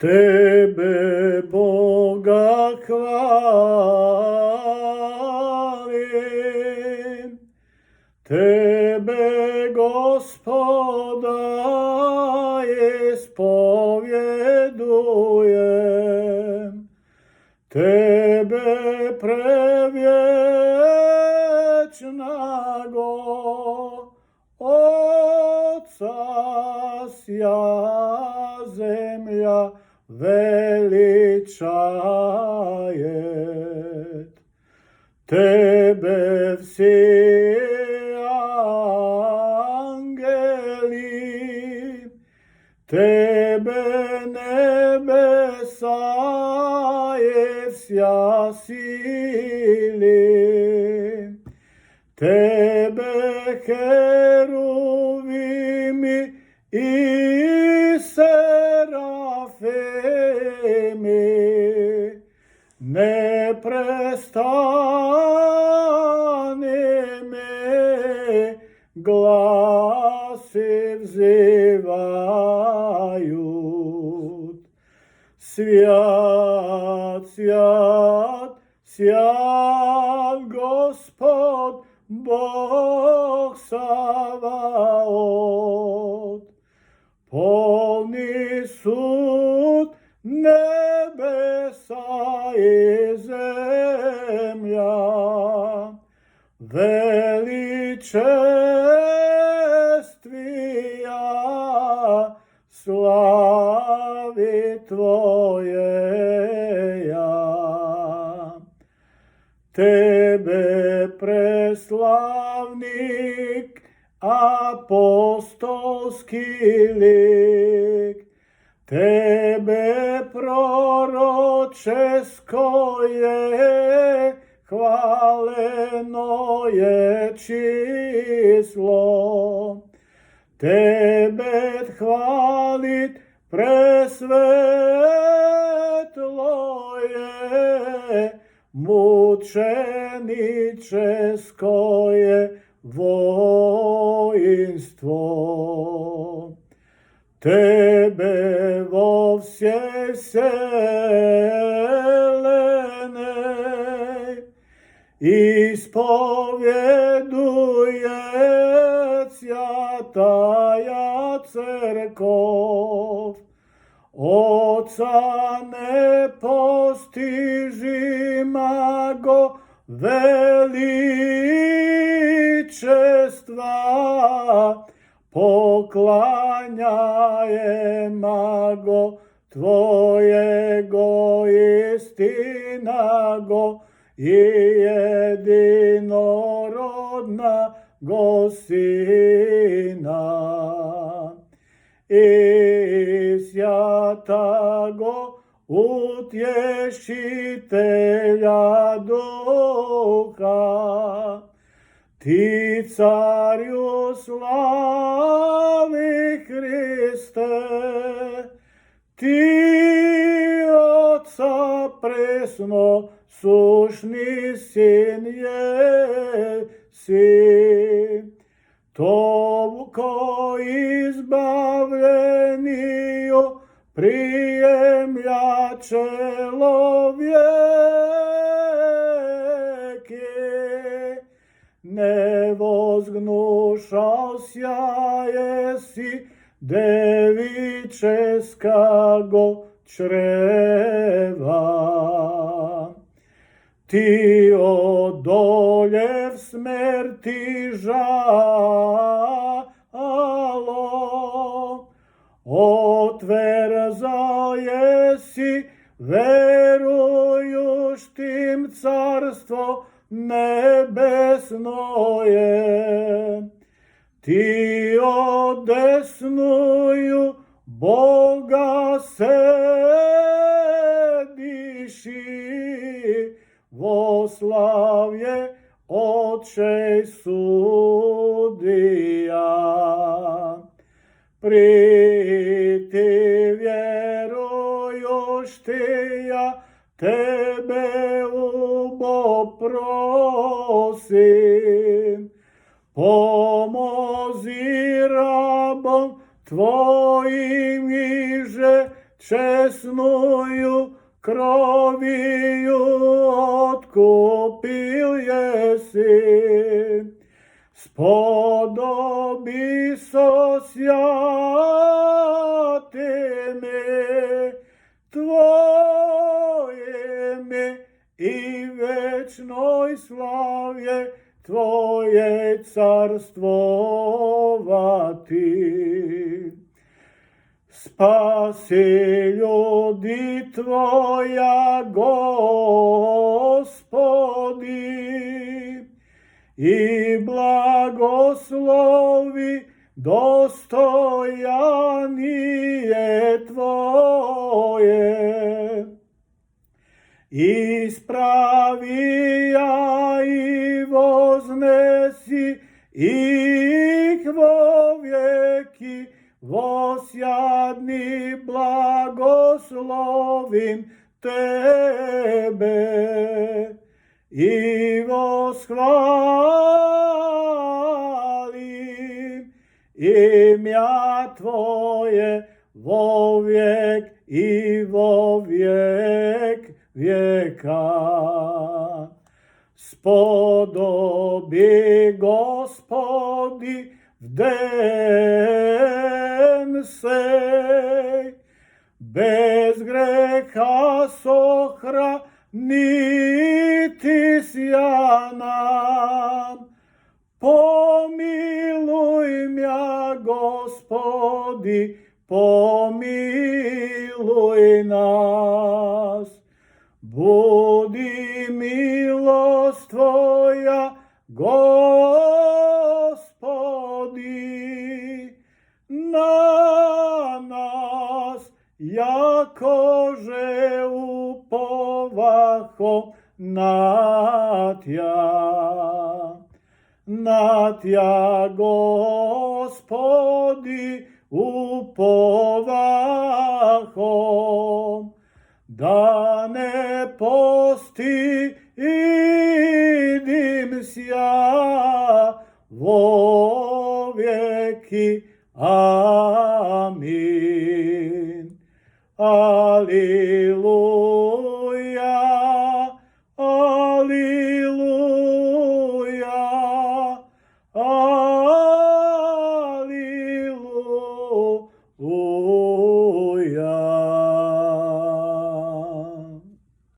Tebe, Boga, hvalim, Tebe, Gospoda, ispovjedujem, Tebe, prevječnago, Oca sja zemlja veličajet. Tebe vsi angeli, Tebe nebesa i vsja sili, Tebe heruvimi i serafimi, ne prestani mi glasi vzivajut. Свят, свят, свят Господ, Бог Саваот. Полный суд небеса и земля, величествия слави Твоея. Тебе преславник, апостольский лик, Тебе пророческое хваленое число, Тебе хвалит пресветлое мученическое воинство. Тебе во всей вселенной исповедует святая церковь Отца непостижимого величества, поклоняемого Твоего истинного и единородного Сына, и святого Утешителя Духа, Ты, Царю славы Христе, Ты, Отца пресно сущный Сын еси, Толко избавлению приемля человеки, не возгнушался еси девического чрева. Ты одолев смерти жало, отверзаеси верующим царство небесное. Ты одесную Бога седиши, во славе Отчей судия. При Ты верующая, Тебе убопросим, помози рабам Твоим, иже честную кровью откупил еси. Сподоби со святыми Твоими и вечной славе Твое царствовати. Спаси люди Твоя, Господи, и благослови достояние Твое. Исправи и вознеси их во веки, восядни благословим Тебе и восхвалим имя Твое во век и во век века. Сподоби, Господи, в ден сей, без греха сохранитеся нам. Помилуй мя, Господи, помилуй нас. Буди милость Твоя, Господи, на нас, якоже уповахом на Тя, Господи, уповахом, да не постидимся во веки. Аминь.